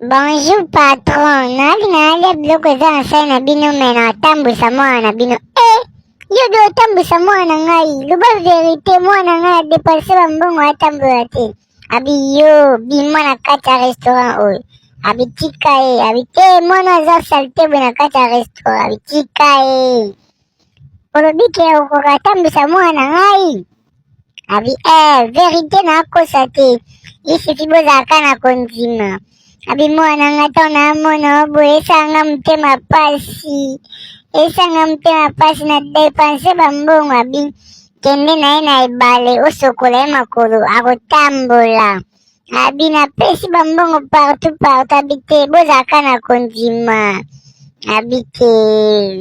Bonjour patron, naali biloko eza na sani na bino me na otambusa mwana na bino. Yo do otambusa mwana ngai, loba verite mwana ngai adepanse bambongo atambola te. Abi yo bima na kati ya restaurant oyo. Abi tika ye, abi te mwana aza salite boye na kati ya restaurant, abi tika ye. Olobi ke okoka atambusa mwana ngai. Abi verite na akosa te. Isifi bozalaka na kondima. Abi mwana nga to na mona boye esanga mutema pasi. Esanga mutema pasi na depanse bambongo abi kende na ye na ebale osokola ye makolo akotambola. Abi na pesi bambongo partout abi te bozalaka na kondima. Abi te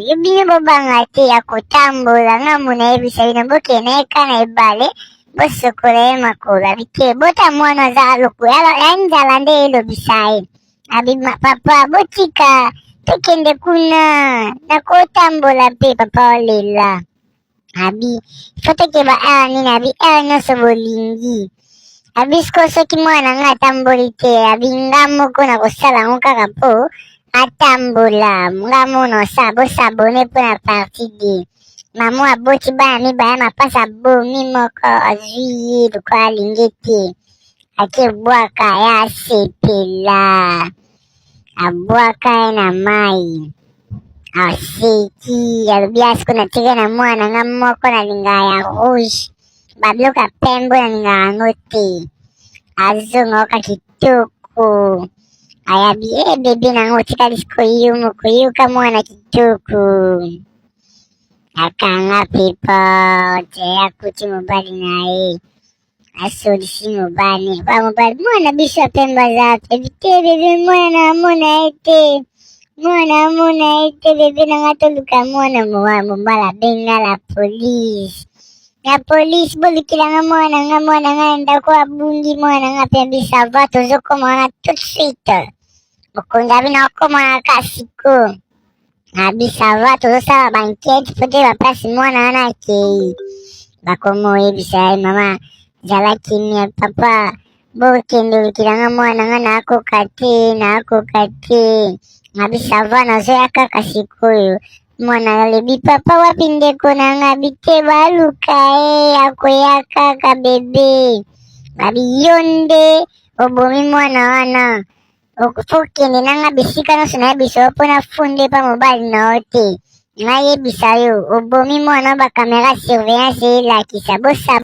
yo bino bobanga te akotambola nga mona yebisa bino bokende ye ka na ebale bosokola ye makolo. Abi te bota mwana aza lokola ya nzala nde elobisa ye. Abi papa botika tokende kuna nakotambola mpe papa olela. Abi fo tokeba awa nini abi awa nyonso bolingi. Abi soki mwana nga atamboli te abi nga moko na kosala ngo kaka mpo atambola. Nga mona bosabone mpo na parti de mamo aboti bana mibale mapasi abomi moko azwi ye lokola alingi te akebwaka ye asepela. Abwaka ye na mai aseki alobi asiko natike na mwana nga moko nalingaka ya rouge babiloko ya pembe nalingaka yango te azonga oka kitoko ayabi bebe nango otikali siko yo moko yoka mwana kitoko akanga pepa te akuti mobali na ye asolisi mobali kwa mobali mwana biso apembe aza pebi te bebe mwana na mona ye te mwana amona ye te bebe nanga toluka mwana mobali abenga la polise. La polise bolukilanga mwana nga ndako abungi mwana nga pebi sava tozokoma wana tout de suite mokonzi abi na okoma na kasiko abi sava tozosala bankete po te baplasi mwana wana akei bakoma oyebisa ye mama zala kimia papa bokende olukilanga mwana nga nakoka te abi sava nazoya kaka sikoyo mwana alebi papa wapi ndeko nanga bite baluka akoya kaka bebe abi yo nde obomi mwana wana fokende nanga bisika nyonso nayebiso mpona funde pa mobali na yo te nayebisa yo obomi mwana bakamera surveillance elakisa bosa